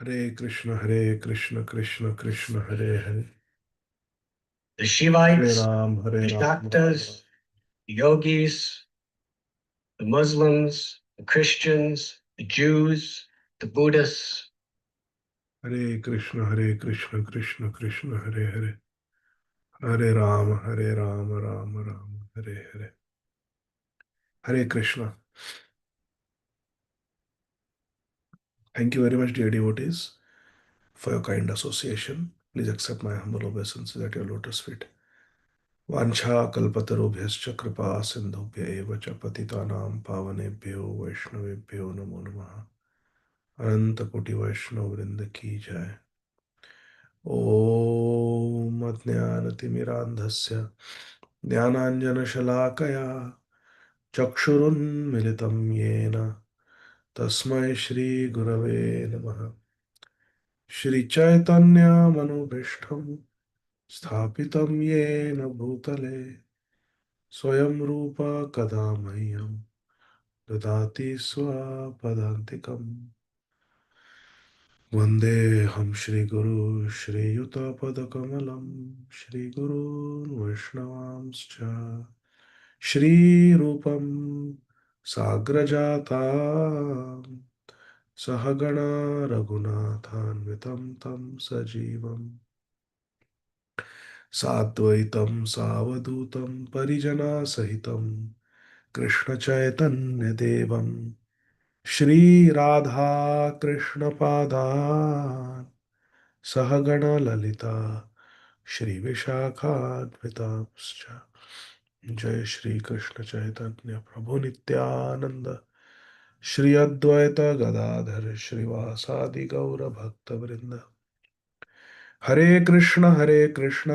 Hare Krishna, Krishna Krishna, Hare Hare. The Hare Shivites, Ram, the Hare Ram, Ram Shaktas, the Yogis, the Muslims, the Christians, the Jews, the Buddhists. Hare Krishna, Krishna Krishna, Hare Hare. Hare Ram, Ram Ram, Hare Hare. Hare Krishna. Thank you very much, dear devotees, for your kind association. Please accept my humble obeisances at your lotus feet. Vancha kalpatarubhyascha kripa sindhubhya eva cha patitanam pavanebhyo vaishnavebhyo namo namaha. अनंत कोटि वैष्णव वृंद की जय। ओम अज्ञानतिमिरान्धस्य ज्ञानाञ्जनशलाकया चक्षुरुन्मिलितं येन तस्मै श्रीगुरवे नमः। श्रीचैतन्यमनोभीष्टं स्थापितं येन भूतले स्वयं रूप कदा मह्यं ददाति स्वपदान्तिकम्। वन्देऽहं श्रीगुरु श्रीयुतपदकमलं श्रीगुरून् वैष्णवांश्च श्रीरूपं साग्रजातां सहगणा रघुनाथान्वितं तं सजीवं साद्वैतं सावधूतं परिजनसहितं कृष्णचैतन्यदेवं श्रीराधा कृष्णपादान् सहगणा ललिता श्रीविशाखान्वितांश्च। जय श्री कृष्ण चैतन्य प्रभु नित्यानंद श्री अद्वैत गदाधर श्रीवासादि गौर भक्त वृंद। हरे कृष्ण कृष्ण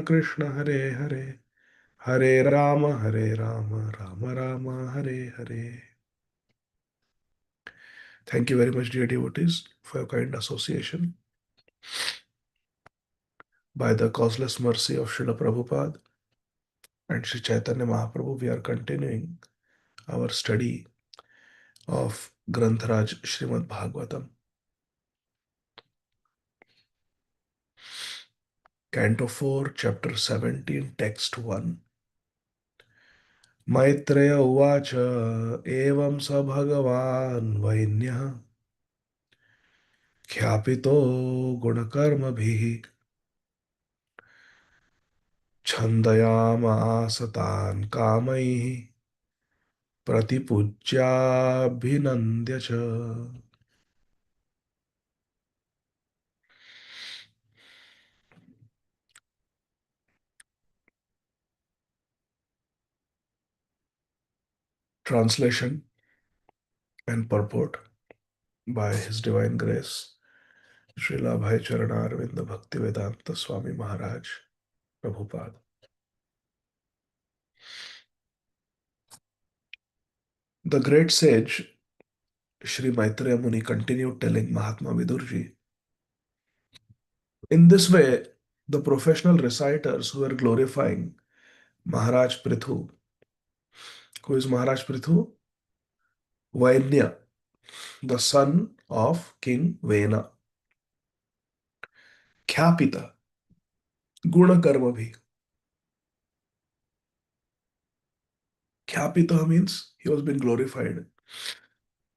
कृष्ण हरे हरे, हरे Ram Ram Ram Hare Hare. Thank you very much, dear devotees, for your kind association. By the causeless mercy of Srila Prabhupada and Sri Chaitanya Mahaprabhu, we are continuing our study of Grantharaj Srimad Bhagavatam. Canto 4, Chapter 17, Text 1. Maitreya Uvacha Evam Sa Bhagavan Vainyah Khyapito Gunakarmabhihi Chandayama Satan Kamaihi Pratipujyabhinandya Cha. Translation and purport by His Divine Grace Srila Bhai Charanarvinda Bhakti Vedanta Swami Maharaj Prabhupada. The great sage Shri Maitreya Muni continued telling Mahatma Vidurji, in this way, the professional reciters who were glorifying Maharaj Prithu. Who is Maharaj Prithu? Vainya, the son of King Vena. Khyapita, Guna Karma bhi. Khyapita means he was being glorified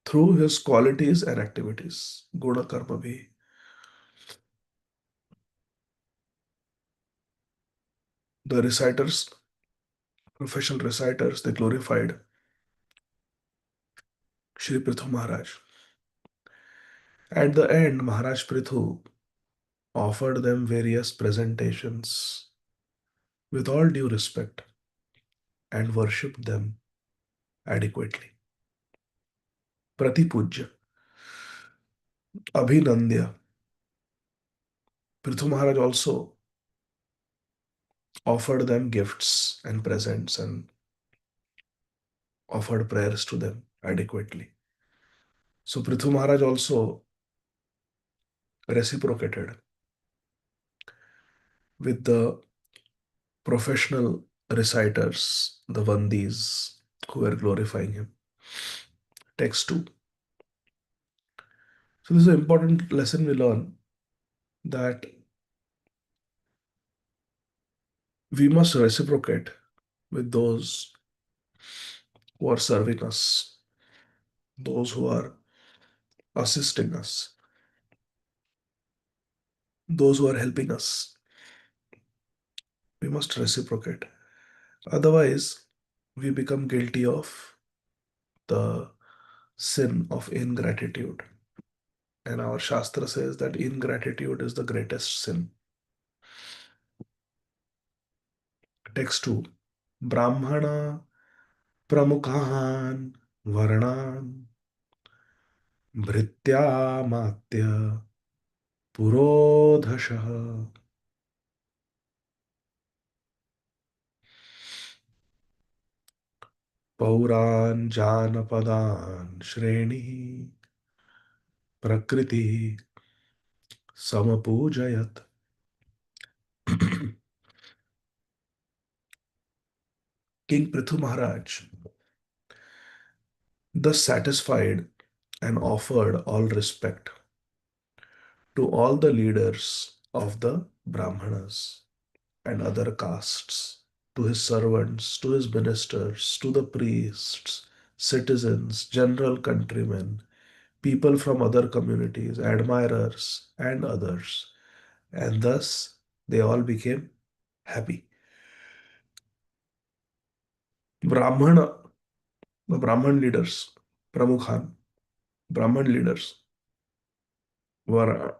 through his qualities and activities. Guna Karma bhi. The reciters, professional reciters, they glorified Shri Prithu Maharaj. At the end, Maharaj Prithu offered them various presentations with all due respect and worshipped them adequately. Pratipujya, Abhinandya. Prithu Maharaj also offered them gifts and presents and offered prayers to them adequately. So Prithu Maharaj also reciprocated with the professional reciters, the Vandis who were glorifying him. Text 2. So this is an important lesson we learn, that we must reciprocate with those who are serving us, those who are assisting us, those who are helping us. We must reciprocate. Otherwise, we become guilty of the sin of ingratitude. And our Shastra says that ingratitude is the greatest sin. Text 2. Brahmana pramukhan varnan भृत्यामात्य पुरोधशः पौरान् जानपदान् श्रेणिः प्रकृति समपूजयत्. King Prithu Maharaj thus satisfied and offered all respect to all the leaders of the Brahmanas and other castes, to his servants, to his ministers, to the priests, citizens, general countrymen, people from other communities, admirers, and others. And thus they all became happy. Brahmana, the Brahman leaders, Pramukhan, Brahman leaders, Var,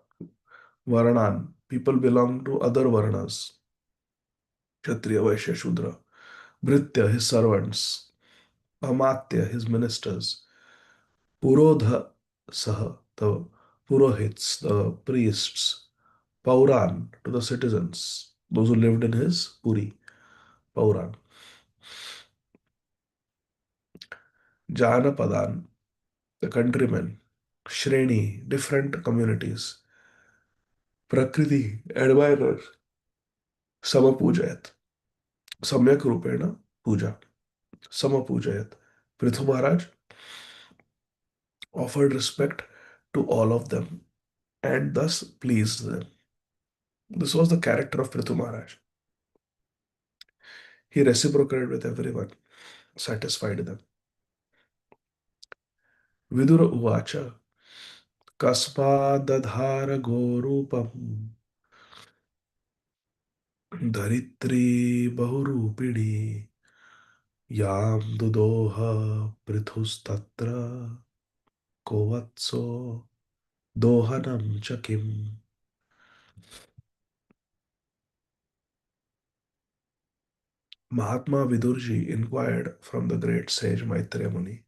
Varanan, people belong to other Varanas, Kshatriya, Vaishya, Shudra, Bhritya, his servants, Amatya, his ministers, Purodha Saha, the Purohits, the priests, Pauran, to the citizens, those who lived in his Puri, Pauran, Janapadan, the countrymen, Shreni, different communities, Prakriti, admirers, Samapujayat, Samyak Rupena, Puja, Samapujayat. Prithu Maharaj offered respect to all of them and thus pleased them. This was the character of Prithu Maharaj. He reciprocated with everyone, satisfied them. Vidura Uvacha, Kaspadadhara Gorupam, Dharitri Bahurupidi, Yam Dudoha Prithustatra, Kovatso, Dohanam Chakim. Mahatma Vidurji inquired from the great sage Maitreya Muni,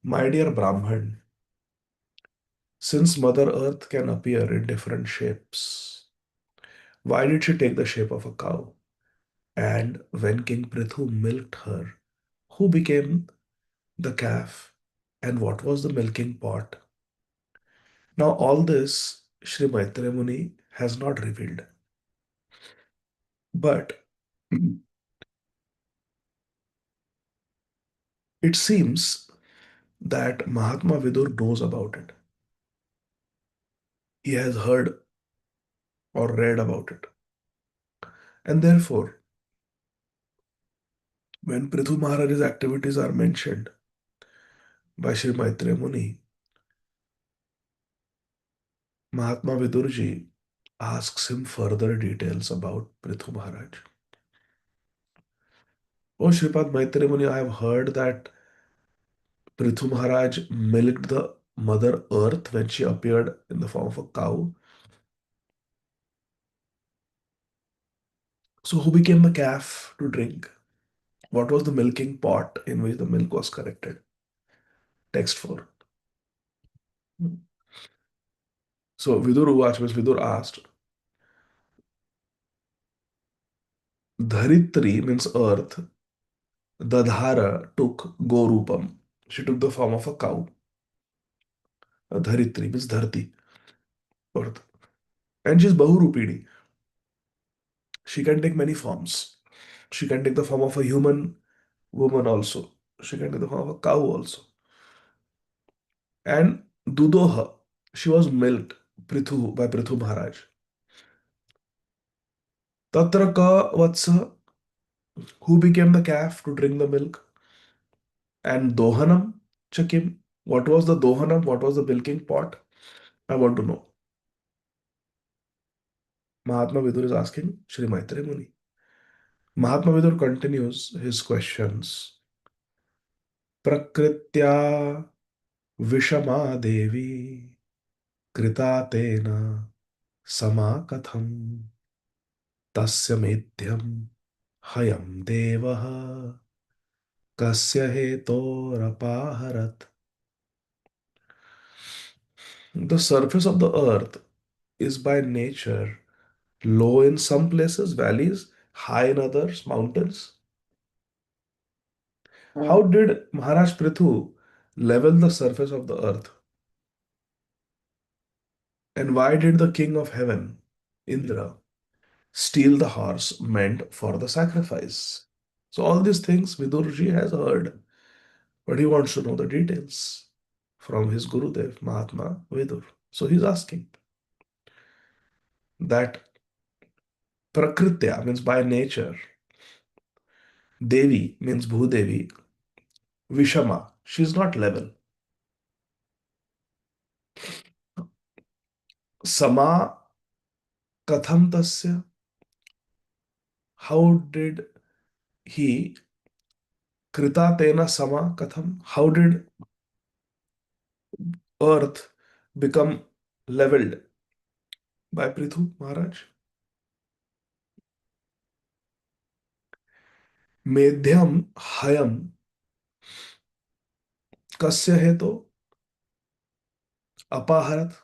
my dear Brahman, since Mother Earth can appear in different shapes, why did she take the shape of a cow? And when King Prithu milked her, who became the calf? And what was the milking pot? Now, all this Sri Maitreya Muni has not revealed. But it seems that Mahatma Vidur knows about it. He has heard or read about it. And therefore, when Prithu Maharaj's activities are mentioned by Sri Maitreya Muni, Mahatma Vidurji asks him further details about Prithu Maharaj. Oh, Shripad Maitreya Muni, I have heard that Prithu Maharaj milked the Mother Earth when she appeared in the form of a cow. So, who became the calf to drink? What was the milking pot in which the milk was collected? Text 4. So, Vidur Uvach, means Vidur asked, Dharitri means earth, Dadhara took Gorupam. She took the form of a cow. Dharitri means Dharti, earth. And she's Bahurupidi. She can take many forms. She can take the form of a human woman also. She can take the form of a cow also. And Dudoha. She was milked by Prithu Maharaj. Tatra ka vatsa, who became the calf to drink the milk? And Dohanam Chakim, what was the Dohanam? What was the milking pot? I want to know. Mahatma Vidur is asking Shri Maitreya Muni. Mahatma Vidur continues his questions. Prakritya Vishama Devi Krita Tena Sama Katham Tasya Medhyam Hayam Devaha Kasya Hetorapaharat. The surface of the earth is by nature low in some places, valleys, high in others, mountains. How did Maharaj Prithu level the surface of the earth? And why did the king of heaven, Indra, steal the horse meant for the sacrifice? So, all these things Vidurji has heard, but he wants to know the details from his Gurudev, Mahatma Vidur. So, he's asking that Prakritya means by nature, Devi means Bhudevi, Vishama, she's not level. Sama Katham Tasya, how did he Krita Tena Sama Katham, how did earth become leveled by Prithu Maharaj? Medhyam Hayam Kasya Heto Apaharat.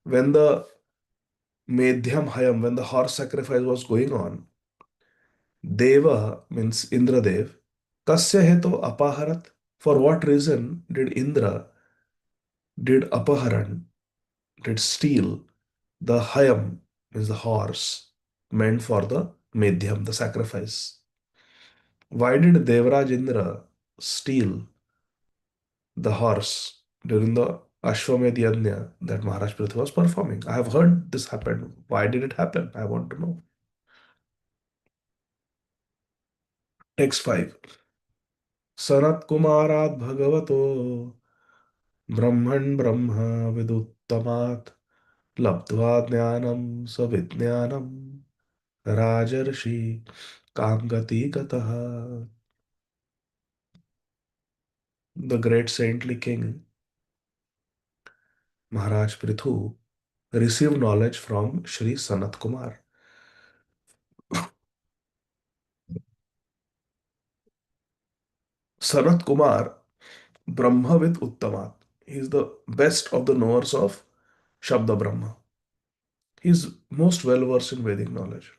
When the Medhyam Hayam, when the horse sacrifice was going on, Deva means Indradev. Kasya Heto Apaharat. For what reason did Indra did Apaharan, did steal the Hayam, means the horse, meant for the Medhyam, the sacrifice? Why did Devraj Indra steal the horse during the Ashwamedh Yajna that Maharaj Prithu was performing? I have heard this happened. Why did it happen? I want to know. Text 5. Sanat Kumarat Bhagavato Brahman Brahma Viduttamat Labdva Jnanam Savijnanam Rajarshi Kamgati Gataha. The great saintly king Maharaj Prithu received knowledge from Sri Sanat Kumar. Sanat Kumar, Brahmavid Uttamat. He is the best of the knowers of Shabda Brahma. He is most well versed in Vedic knowledge.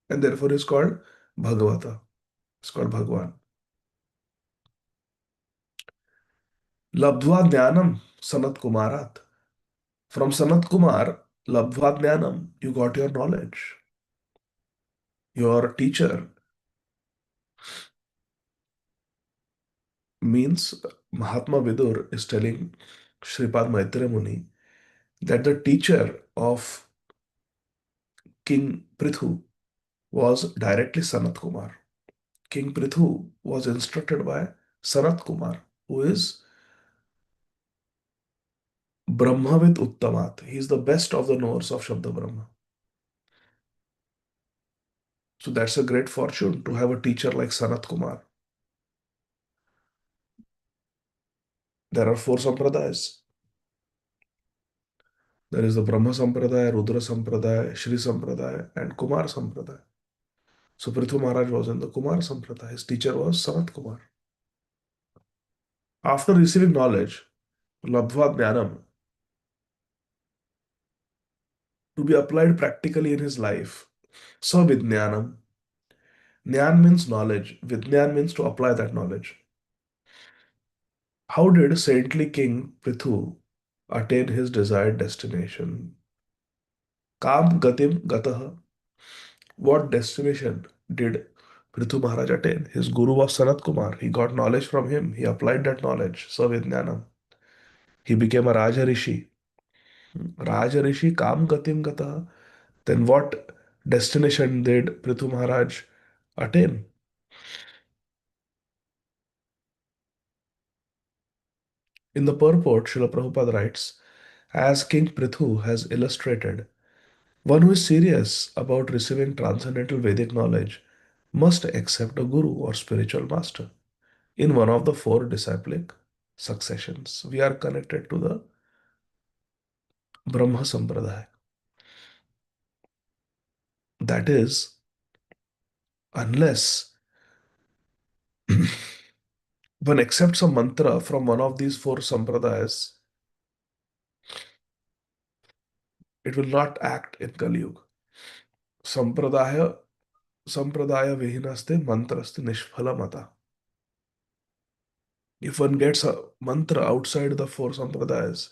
And therefore he is called Bhagavata. It's called Bhagwan. Labdhva Jnanam Sanat Kumarat. From Sanat Kumar, Labdhva Jnanam, you got your knowledge. Your teacher means Mahatma Vidur is telling Sripad Maitreya Muni that the teacher of King Prithu was directly Sanat Kumar. King Prithu was instructed by Sanat Kumar, who is Brahmavid Uttamat. He is the best of the knowers of Shabda Brahma. So that's a great fortune to have a teacher like Sanat Kumar. There are four sampradayas. There is the Brahma Sampradaya, Rudra Sampradaya, Shri Sampradaya, and Kumar Sampradaya. So Prithu Maharaj was in the Kumar Sampradaya. His teacher was Sanat Kumar. After receiving knowledge, Labdhva Jnanam, to be applied practically in his life, Savidnyanam. Jnana means knowledge. Vidyan means to apply that knowledge. How did saintly King Prithu attain his desired destination? Kam Gatim Gataha. What destination did Prithu Maharaj attain? His guru was Sanat Kumar. He got knowledge from him. He applied that knowledge. Savidnyanam. He became a Raja Rishi. Rajarishi Kam Gatim Gata. Then what destination did Prithu Maharaj attain? In the purport, Srila Prabhupada writes, as King Prithu has illustrated, one who is serious about receiving transcendental Vedic knowledge must accept a guru or spiritual master in one of the four disciplic successions. We are connected to the Brahma Sampradaya. That is, unless one accepts a mantra from one of these four sampradayas, it will not act in Kali Yuga. Sampradaya, sampradaya vihinaste mantraste nishphalamata. If one gets a mantra outside the four sampradayas,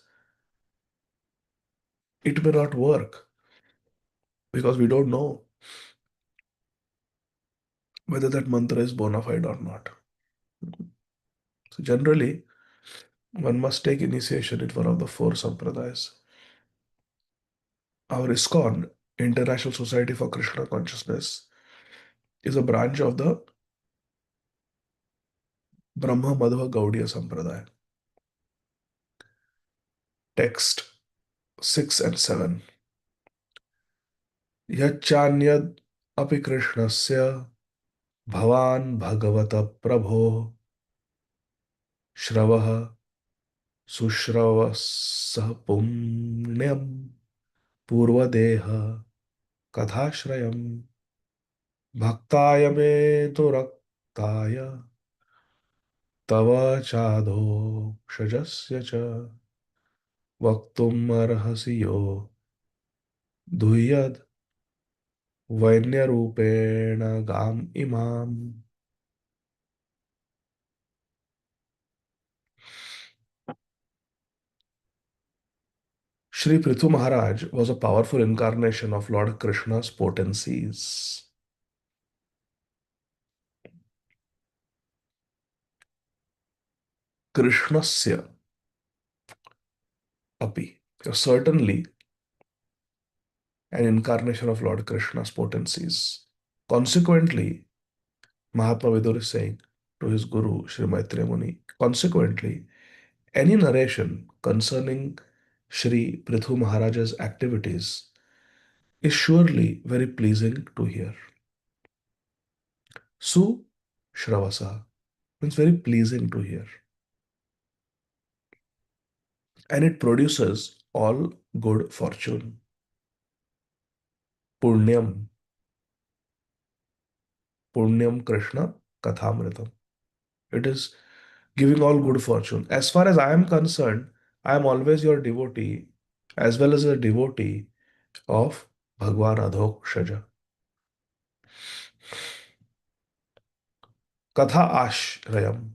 it may not work because we don't know whether that mantra is bona fide or not. So generally, one must take initiation in one of the four sampradayas. Our ISKCON, International Society for Krishna Consciousness, is a branch of the Brahma Madhva Gaudiya Sampradaya. Text 6 and 7. Yachanyad api Krishnasya bhavan bhagavata prabho shravah sushrava punyam purvadeha kathashrayam bhaktaya me duraktaya tava chadho shajasya cha vaktum arhasi yo duhyad vainyarupena gam imam. Sri Prithu Maharaj was a powerful incarnation of Lord Krishna's potencies. Krishnasya api. Certainly an incarnation of Lord Krishna's potencies. Consequently, Mahatma Vidur is saying to his guru, Sri Maitreya Muni, consequently, any narration concerning Sri Prithu Maharaj's activities is surely very pleasing to hear. Su Shravasa means very pleasing to hear. And it produces all good fortune. Punyam, Punyam Krishna Kathamritam. It is giving all good fortune. As far as I am concerned, I am always your devotee as well as a devotee of Bhagwan Adhokshaja. Katha Ashrayam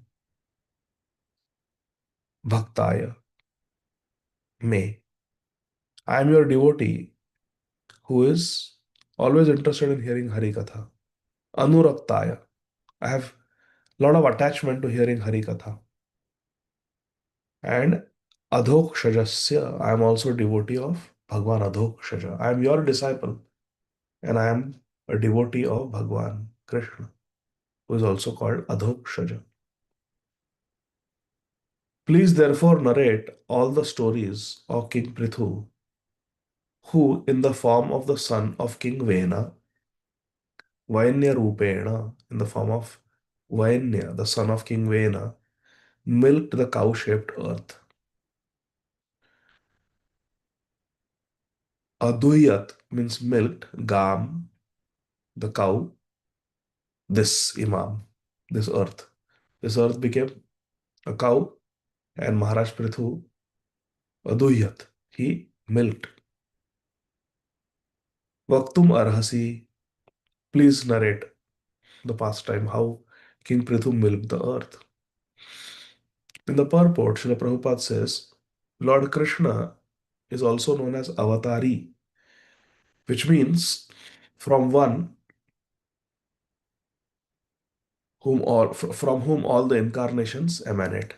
Bhaktaya Me. I am your devotee who is always interested in hearing Hari Katha. Anuraktaya. I have a lot of attachment to hearing Hari Katha. And Adhokshajasya, I am also a devotee of Bhagwan Adhokshaja. I am your disciple and I am a devotee of Bhagwan Krishna, who is also called Adhokshaja. Please therefore narrate all the stories of King Prithu, who in the form of the son of King Vena, Vainya Rupena, in the form of Vainya, the son of King Vena, milked the cow-shaped earth. Aduyat means milked, Gam, the cow, this Imam, this earth. This earth became a cow, and Maharaj Prithu, Aduyat, he milked. Vaktum Arhasi, please narrate the pastime how King Prithu milked the earth. In the purport, Srila Prabhupada says, Lord Krishna is also known as Avatari, which means from one from whom all the incarnations emanate.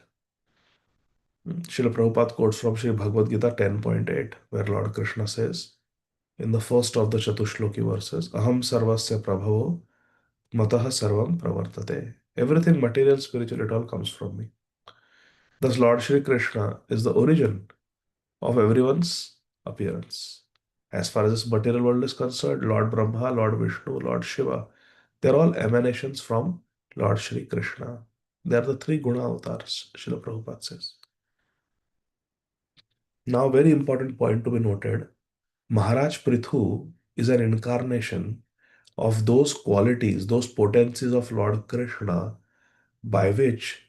Srila Prabhupada quotes from Sri Bhagavad Gita 10.8, where Lord Krishna says, in the first of the Chatushloki verses, Aham sarvasya prabhavo mataha sarvam pravartate. Everything material, spiritual, it all comes from me. Thus, Lord Shri Krishna is the origin of everyone's appearance. As far as this material world is concerned, Lord Brahma, Lord Vishnu, Lord Shiva, they're all emanations from Lord Shri Krishna. They are the three Guna avatars, Srila Prabhupada says. Now, very important point to be noted, Maharaj Prithu is an incarnation of those qualities, those potencies of Lord Krishna by which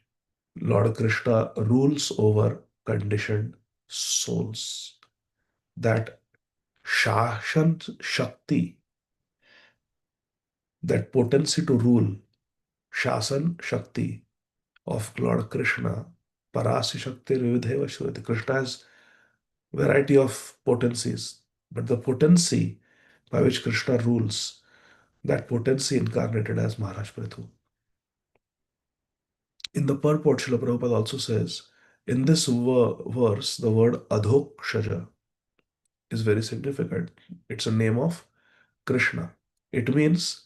Lord Krishna rules over conditioned souls. That Shashan Shakti, that potency to rule, Shasan Shakti of Lord Krishna, Parasi Shakti Vividheva Shruti. Krishna has variety of potencies, but the potency by which Krishna rules, that potency incarnated as Maharaj Prithu. In the purport, Srila Prabhupada also says, in this verse, the word Adhokshaja is very significant. It's a name of Krishna. It means,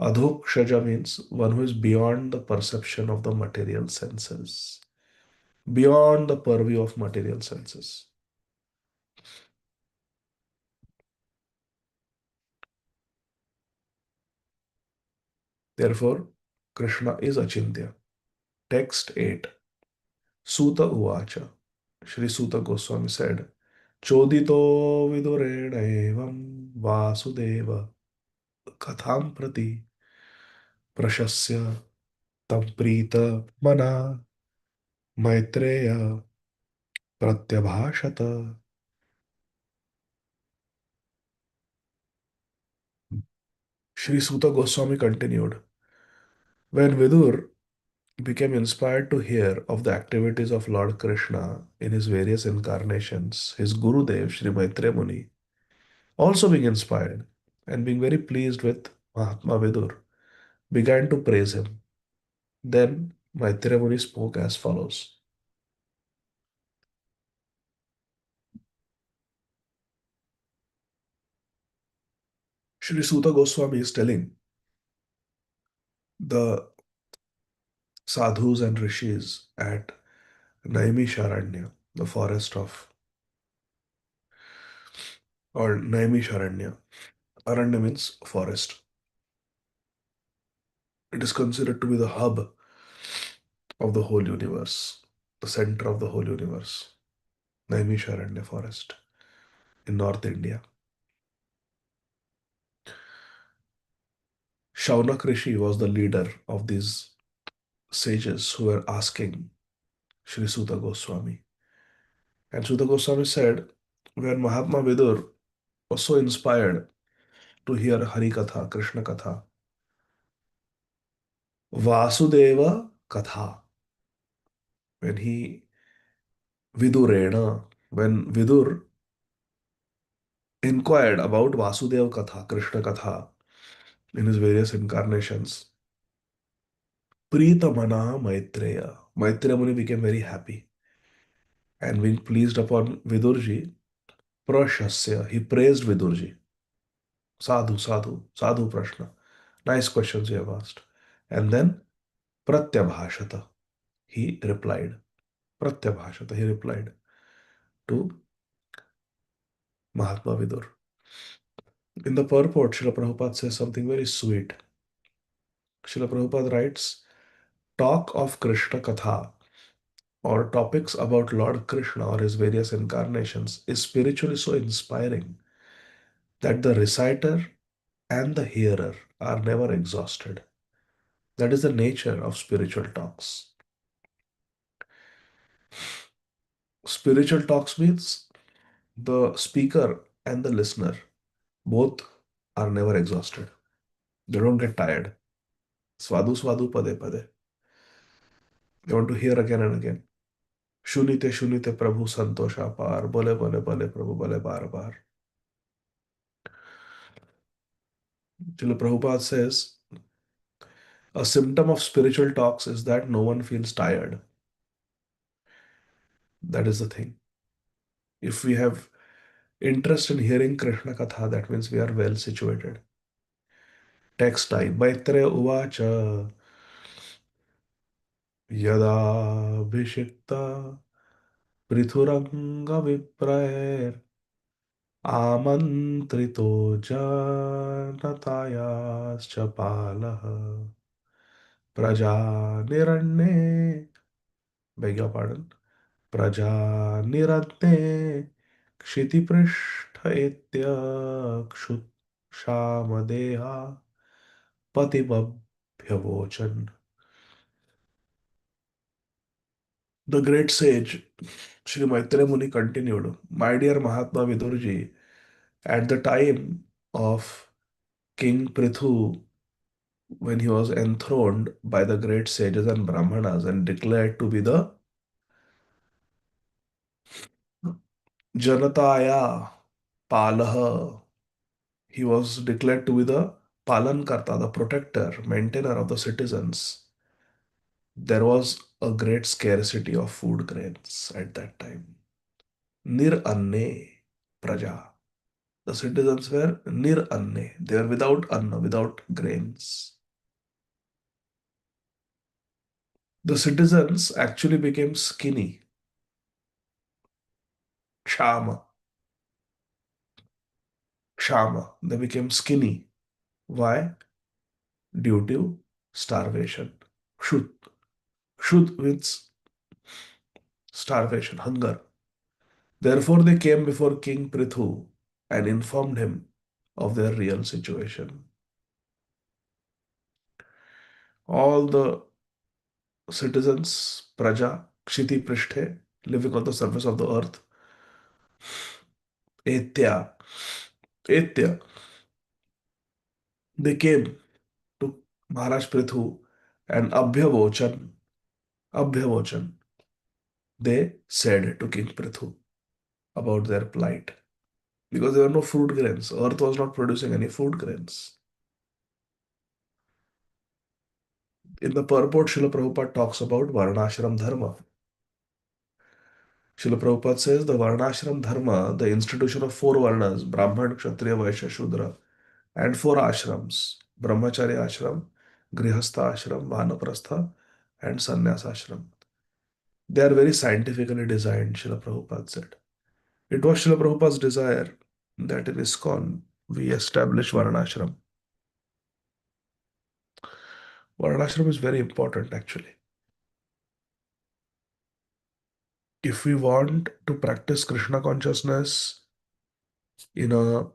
Adhokshaja means one who is beyond the perception of the material senses, beyond the purview of material senses. Therefore, Krishna is Achintya. Text 8. Suta Uvacha. Shri Suta Goswami said, Chodito vidurena evam Vasudeva katham prati prashasya tamprita mana maitreya pratyabhashata. Shri Suta Goswami continued, when Vidur became inspired to hear of the activities of Lord Krishna in his various incarnations, his Gurudev, Sri Maitreya Muni, also being inspired and being very pleased with Mahatma Vidur, began to praise him. Then Maitreya Muni spoke as follows. Sri Suta Goswami is telling the sadhus and rishis at Naimisharanya, the forest of, or Naimisharanya. Aranya means forest. It is considered to be the hub of the whole universe, the center of the whole universe. Naimisharanya forest in North India. Shaunak Rishi was the leader of these sages who were asking Sri Suta Goswami. And Suta Goswami said, when Mahatma Vidur was so inspired to hear Hari Katha, Krishna Katha, Vasudeva Katha, when he Vidurena, when Vidur inquired about Vasudeva Katha, Krishna Katha in his various incarnations, Pritamana Maitreya, Maitreya Muni became very happy and being pleased upon Vidurji, Prashasya, he praised Vidurji. Sadhu, sadhu, sadhu prashna. Nice questions you have asked. And then Pratyabhashata, he replied. Pratyabhashata, he replied to Mahatma Vidur. In the purport, Srila Prabhupada says something very sweet. Srila Prabhupada writes, talk of Krishna Katha or topics about Lord Krishna or his various incarnations is spiritually so inspiring that the reciter and the hearer are never exhausted. That is the nature of spiritual talks. Spiritual talks means the speaker and the listener both are never exhausted. They don't get tired. Swadu swadu pade pade. They want to hear again and again. Shunite shunite Prabhu santosha par. Bole bole bole Prabhu bole bar bar. Srila Prabhupada says, a symptom of spiritual talks is that no one feels tired. That is the thing. If we have interest in hearing Krishna Katha, that means we are well situated. Text type Maitreya Uvacha Yadabhishikta Prithuranga Viprayer Amantrito Janatayascha Palaha Prajaniranye, beg your pardon, Prajaniranye Kshitiprishtha Itya Shamadeha Patibabhyavochan. The great sage Sri Maitreya Muni continued, My dear Mahatma Vidurji, at the time of King Prithu, when he was enthroned by the great sages and Brahmanas and declared to be the Janataya Palaha, he was declared to be the Palankarta, the protector, maintainer of the citizens. There was a great scarcity of food grains at that time. Nir Anne Praja. The citizens were nir Anne. They were without anna, without grains. The citizens actually became skinny. Kshama. Kshama. They became skinny. Why? Due to starvation. Kshut. Kshut means starvation, hunger. Therefore, they came before King Prithu and informed him of their real situation. All the citizens, Praja, Kshiti Prishthe, living on the surface of the earth, Etya, Etya, they came to Maharaj Prithu and Abhyavochan, they said to King Prithu about their plight because there were no fruit grains. Earth was not producing any food grains. In the purport, Srila Prabhupada talks about Varnashram Dharma. Srila Prabhupada says the Varnashram Dharma, the institution of four Varnas, Brahman, Kshatriya, Vaishya, Shudra, and four ashrams, Brahmacharya ashram, Grihastha ashram, Vanaprastha, and Sannyas ashram. They are very scientifically designed, Srila Prabhupada said. It was Srila Prabhupada's desire that in ISKCON we establish Varnashram. Varnashram is very important actually. If we want to practice Krishna consciousness in a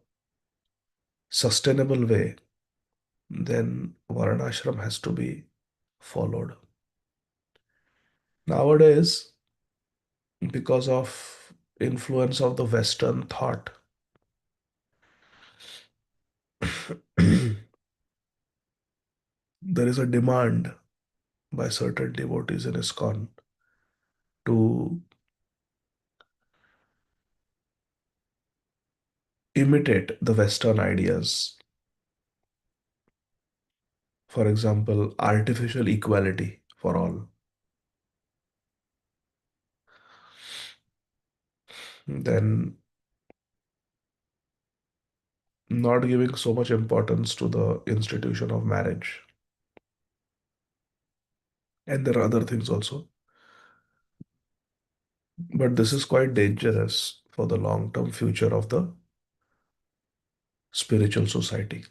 sustainable way, then Varnashram has to be followed. Nowadays, because of influence of the Western thought, there is a demand by certain devotees in ISKCON to imitate the Western ideas. For example, artificial equality for all. Then not giving so much importance to the institution of marriage. And there are other things also. But this is quite dangerous for the long-term future of the spiritual society.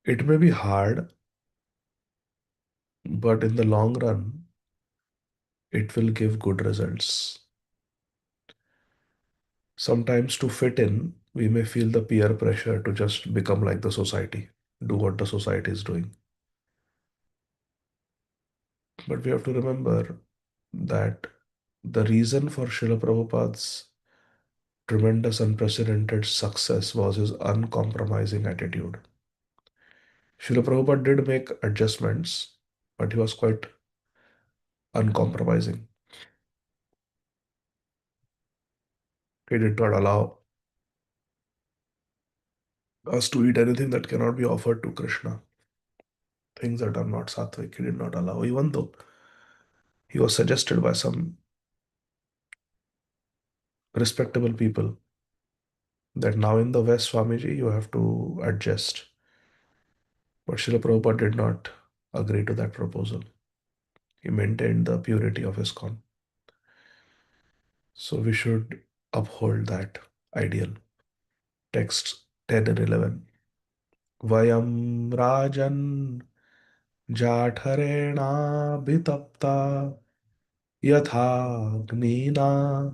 It may be hard, but in the long run, it will give good results. Sometimes to fit in, we may feel the peer pressure to just become like the society, do what the society is doing. But we have to remember that the reason for Srila Prabhupada's tremendous unprecedented success was his uncompromising attitude. Srila Prabhupada did make adjustments, but he was quite uncompromising. He did not allow us to eat anything that cannot be offered to Krishna. Things that are not sattvic, he did not allow, even though He was suggested by some respectable people that now in the West, Swamiji, you have to adjust. But Srila Prabhupada did not agree to that proposal. He maintained the purity of his con. So we should uphold that ideal. Texts 10 and 11. Vayam Rajan Jatharenabhitapta Yathagnina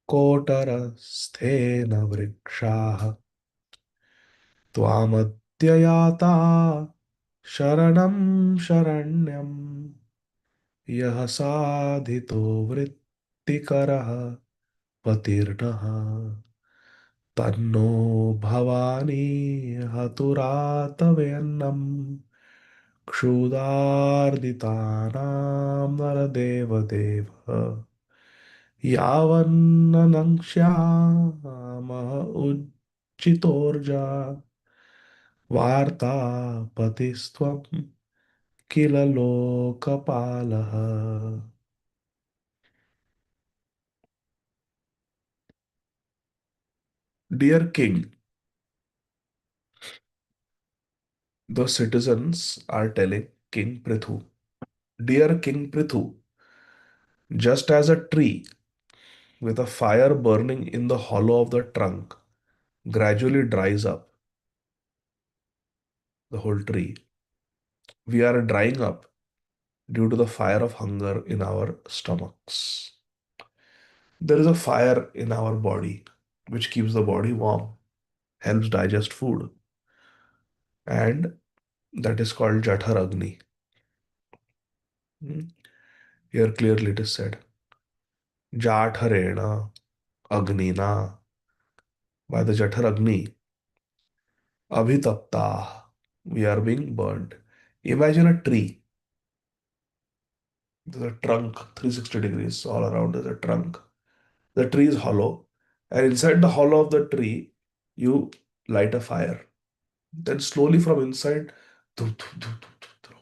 Kotarasthena Vrikshaha Tvamadhyayata Sharanam Sharanyam Yah Sadhito Vrittikaraha Patirnaha तन्नो भवानी हतुरातवेन्नम क्षुधार्दितानां नरदेवदेव यावन्ननङ्क्ष्यामः उज्जितोर्जा वार्तापतिस्त्वं किल लोकपालः. Dear King, the citizens are telling King Prithu, Dear King Prithu, just as a tree with a fire burning in the hollow of the trunk gradually dries up, the whole tree. We are drying up due to the fire of hunger in our stomachs. There is a fire in our body which keeps the body warm, helps digest food, and that is called Jathar Agni. Hmm. Here clearly it is said, Jatharena Agnina, by the Jathar Agni, Abhitapta, we are being burned. Imagine a tree. There's a trunk, 360 degrees all around. There's a trunk. The tree is hollow, and inside the hollow of the tree, you light a fire. Then slowly from inside, the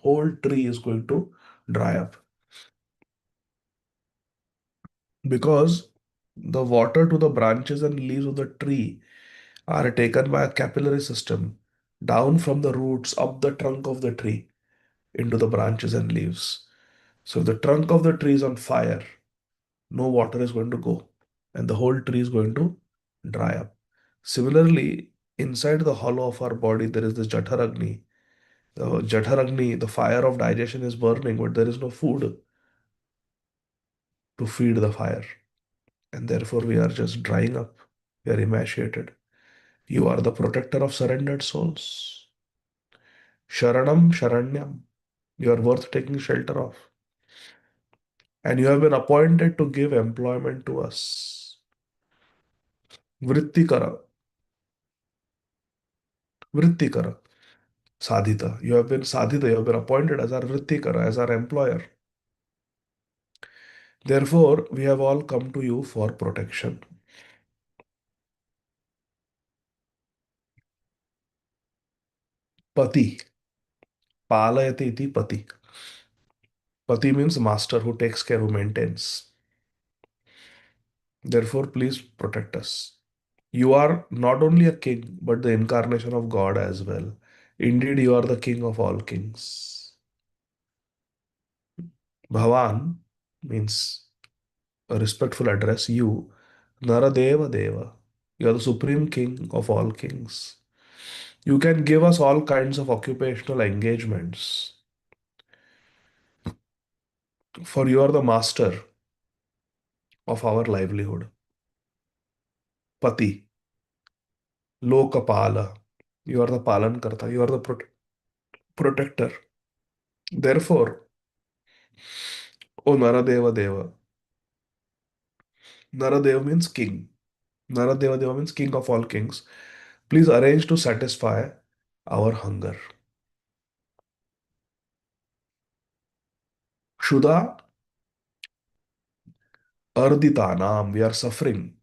whole tree is going to dry up because the water to the branches and leaves of the tree are taken by a capillary system down from the roots up the trunk of the tree into the branches and leaves. So if the trunk of the tree is on fire, no water is going to go, and the whole tree is going to dry up. Similarly, inside the hollow of our body, there is this Jathar Agni. The Jathar Agni, the fire of digestion is burning, but there is no food to feed the fire. And therefore, we are just drying up. We are emaciated. You are the protector of surrendered souls. Sharanam Sharanyam. You are worth taking shelter of. And you have been appointed to give employment to us. Vrittikara. Vrittikara. Sadhita. You have been Sadhita. You have been appointed as our Vrittikara, as our employer. Therefore, we have all come to you for protection. Pati. Palayati iti pati. Pati means master who takes care, who maintains. Therefore, please protect us. You are not only a king, but the incarnation of God as well. Indeed, you are the king of all kings. Bhavan means a respectful address. You, Naradeva Deva. You are the supreme king of all kings. You can give us all kinds of occupational engagements. For you are the master of our livelihood. Pati, Lokapala. You are the Palankarta. You are the protector. Therefore, O Naradeva Deva, Naradeva means king. Naradeva Deva means king of all kings. Please arrange to satisfy our hunger. Kshuda Arditanam, we are suffering.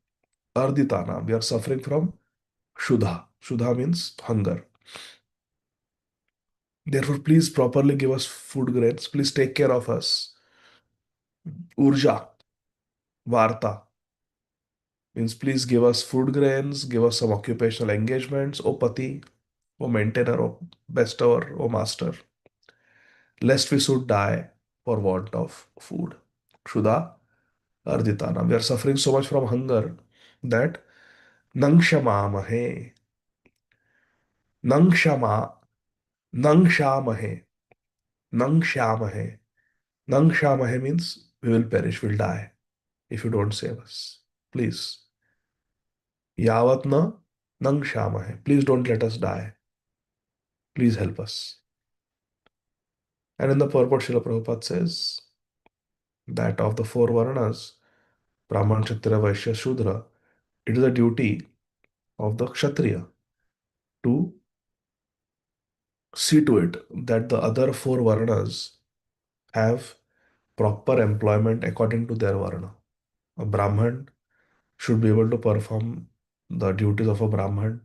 Arditanam, we are suffering from Shudha. Shudha means hunger. Therefore, please properly give us food grains. Please take care of us. Urja, Varta means please give us food grains, give us some occupational engagements, O Pati, O maintainer, O bestower, O master, lest we should die for want of food. Kshuda Arditana. We are suffering so much from hunger that Nangshamahe, Nangshama, Nangshamahe, Nangshamahe. Nangshamahe means we will perish, we'll die if you don't save us. Please. Yavatna Nangshamahe. Please don't let us die. Please help us. And in the purport, Srila Prabhupada says that of the four Varnas, Brahman, Kshatriya, Vaishya, Shudra, it is a duty of the Kshatriya to see to it that the other four Varnas have proper employment according to their Varna. A Brahman should be able to perform the duties of a Brahman.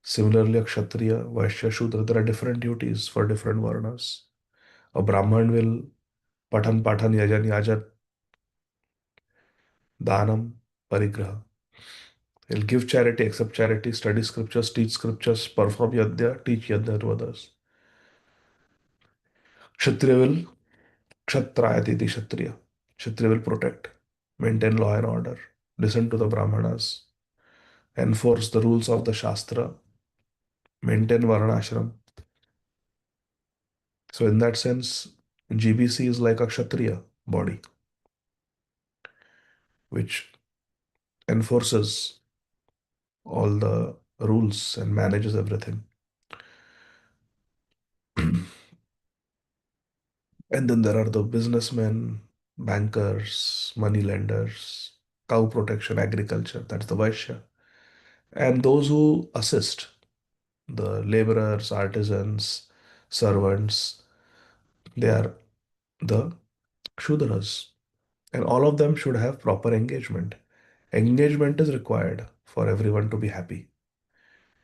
Similarly, a Kshatriya, Vaishya, Shudra, there are different duties for different Varnas. A Brahman will Pathan, Yajan, Yajan, Danam, Parigraha. He'll give charity, accept charity, study scriptures, teach scriptures, perform yajna, teach yajna to others. Kshatriya will Kshatrayati Kshatriya. Kshatriya will protect, maintain law and order, listen to the Brahmanas, enforce the rules of the Shastra, maintain Varnashram. So, in that sense, GBC is like a Kshatriya body which enforces all the rules and manages everything. And then there are the businessmen, bankers, money lenders, cow protection, agriculture, that's the Vaishya. And those who assist, the laborers, artisans, servants, they are the Shudras. And all of them should have proper engagement. Engagement is required for everyone to be happy.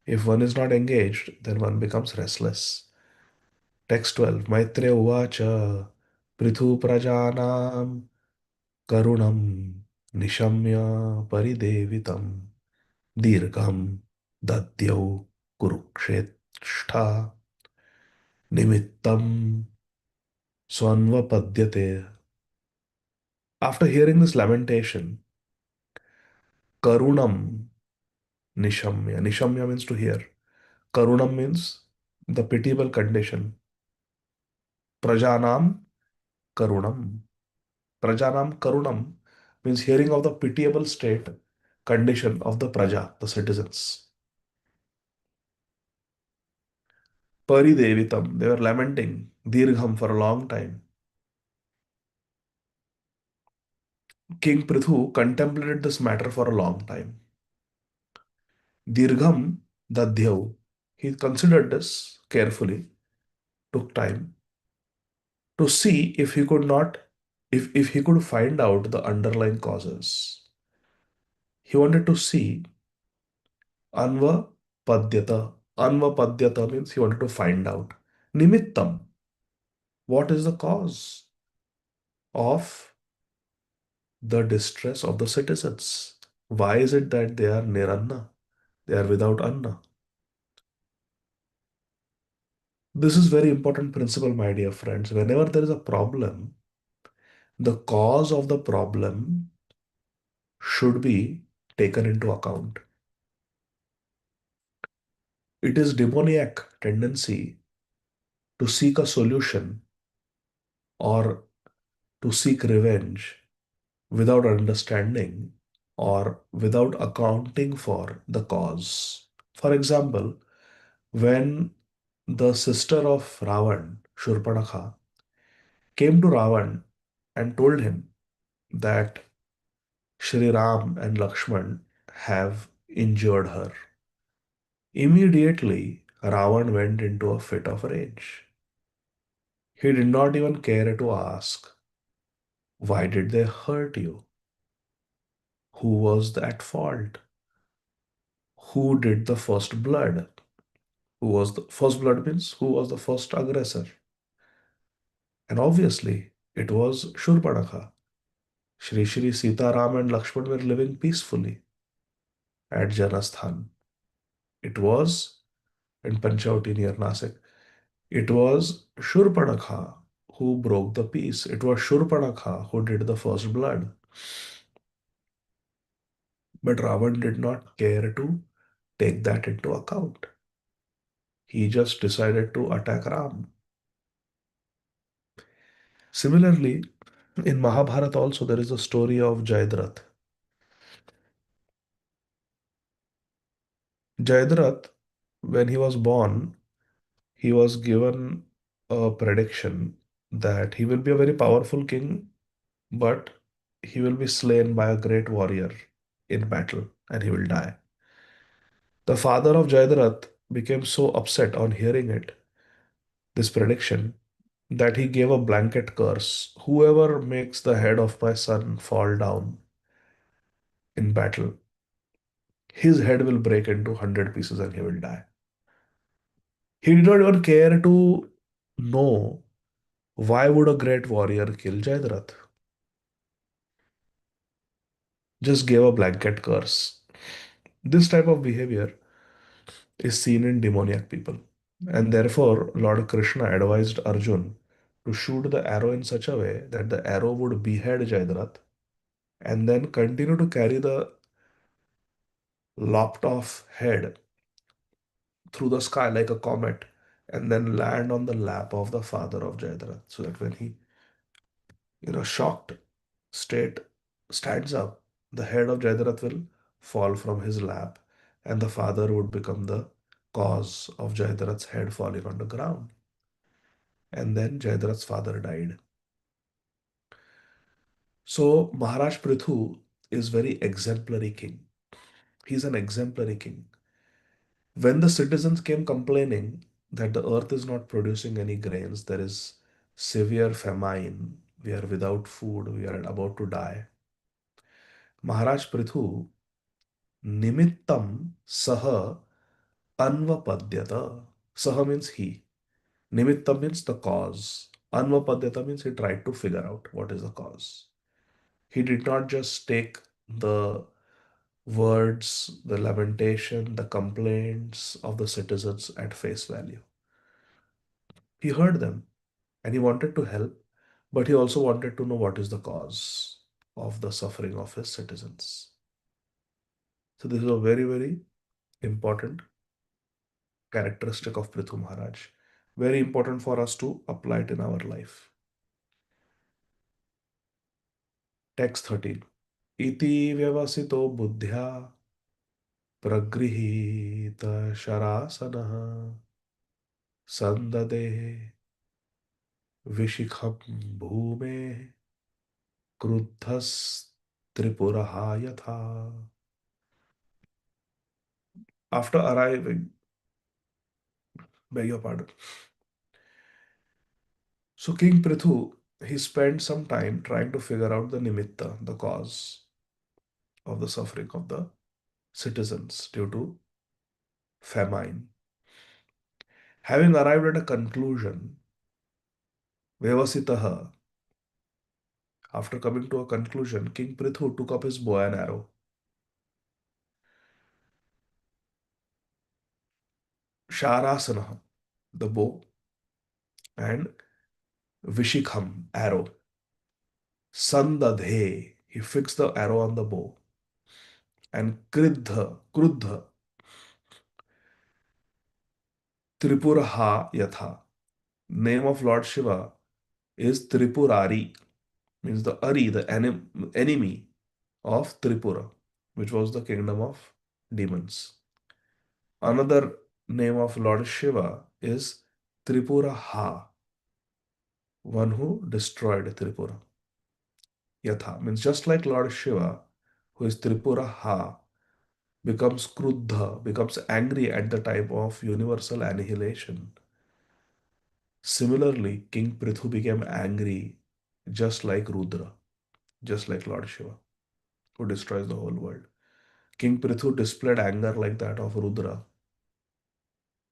If one is not engaged, then one becomes restless. Text 12. Maitreya Uvacha Prithu Prajanam Karunam Nishamya Paridevitam Dirgham Dadyau Kurukshetra Nimittam Swanvapadyate. After hearing this lamentation, Karunam Nishamya. Nishamya means to hear. Karunam means the pitiable condition. Prajanam Karunam. Prajanam Karunam means hearing of the pitiable state condition of the Praja, the citizens. Paridevitam, they were lamenting Dirgham for a long time. King Prithu contemplated this matter for a long time. Dirgham Dadhyau, he considered this carefully, took time to see if he could not, if he could find out the underlying causes. He wanted to see Anva Padyata. Anva Padyata means he wanted to find out. Nimittam, what is the cause of the distress of the citizens? Why is it that they are niranna? They are without anna. This is very important principle, my dear friends. Whenever there is a problem, the cause of the problem should be taken into account. It is demoniac tendency to seek a solution or to seek revenge without understanding or without accounting for the cause. For example, when the sister of Ravan, Shurpanakha, came to Ravan and told him that Shri Ram and Lakshman have injured her. Immediately, Ravan went into a fit of rage. He did not even care to ask, why did they hurt you? Who was at fault? Who did the first blood? Who was the first blood means who was the first aggressor? And obviously, it was Shurpanakha. Shri Sita Ram and Lakshman were living peacefully at Janasthan. It was in Panchavati near Nasik. It was Shurpanakha who broke the peace. It was Shurpanakha who did the first blood. But Ravan did not care to take that into account. He just decided to attack Ram. Similarly, in Mahabharata also there is a story of Jayadratha. Jayadratha, when he was born, he was given a prediction that he will be a very powerful king, but he will be slain by a great warrior in battle and he will die. The father of Jayadratha became so upset on hearing this prediction, that he gave a blanket curse. Whoever makes the head of my son fall down in battle, his head will break into 100 pieces and he will die. He did not even care to know why would a great warrior kill Jayadratha. Just gave a blanket curse. This type of behavior is seen in demoniac people. And therefore, Lord Krishna advised Arjun to shoot the arrow in such a way that the arrow would behead Jayadratha and then continue to carry the lopped off head through the sky like a comet and then land on the lap of the father of Jayadratha so that when he, shocked state stands up, the head of Jayadratha will fall from his lap and the father would become the cause of Jayadratha's head falling on the ground. And then Jayadratha's father died. So Maharaj Prithu is very exemplary king. He's an exemplary king. When the citizens came complaining that the earth is not producing any grains, there is severe famine, we are without food, we are about to die. Maharaj Prithu nimittam saha anvapadyata. Saha means he. Nimittam means the cause. Anvapadyata means he tried to figure out what is the cause. He did not just take the words, the lamentation, the complaints of the citizens at face value. He heard them and he wanted to help, but he also wanted to know what is the cause of the suffering of his citizens. So, this is a very, very important characteristic of Prithu Maharaj. Very important for us to apply it in our life. Text 13. Iti vyavasito buddhya pragrihita sharasanaha sandade vishikham bhume क्रुद्धस त्रिपुरहा yatha. After arriving, beg your pardon. So King Prithu, he spent some time trying to figure out the nimitta, the cause of the suffering of the citizens due to famine. Having arrived at a conclusion, Vyavasitaha, after coming to a conclusion, King Prithu took up his bow and arrow. Sharasana, the bow, and Vishikham, arrow. Sandadhe, he fixed the arrow on the bow. And Kruddha, Tripuraha Yatha. Name of Lord Shiva is Tripurari, means the Ari, the enemy of Tripura, which was the kingdom of demons. Another name of Lord Shiva is Tripuraha, one who destroyed Tripura. Yatha means just like Lord Shiva, who is Tripuraha, becomes Kruddha, becomes angry at the time of universal annihilation. Similarly, King Prithu became angry just like Rudra, just like Lord Shiva, who destroys the whole world. King Prithu displayed anger like that of Rudra,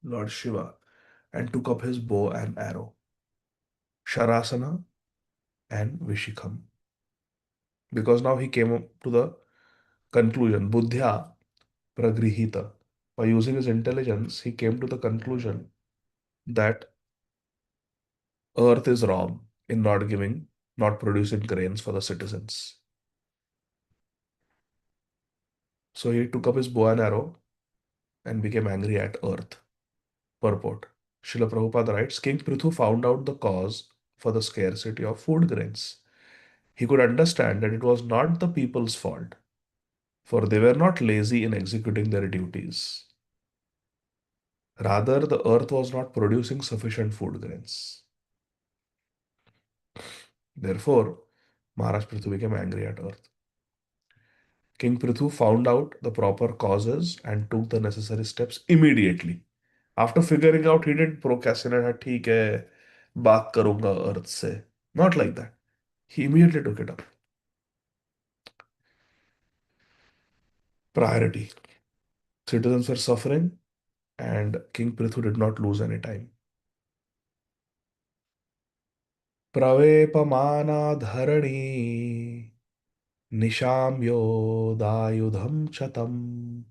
Lord Shiva, and took up his bow and arrow, Sharasana and Vishikham. because now he came up to the conclusion, buddhya pragrihita. By using his intelligence, he came to the conclusion that earth is wrong in not producing grains for the citizens. So he took up his bow and arrow and became angry at earth. Purport. Srila Prabhupada writes, King Prithu found out the cause for the scarcity of food grains. He could understand that it was not the people's fault, for they were not lazy in executing their duties. Rather, the earth was not producing sufficient food grains. Therefore, Maharaj Prithu became angry at earth. King Prithu found out the proper causes and took the necessary steps immediately. After figuring out, he didn't procrastinate, "हाँ, ठीक है, बात करूंगा earth से." Not like that. He immediately took it up. Priority. Citizens were suffering, and King Prithu did not lose any time. Pravepamanā dharani nishamyodayudham chatam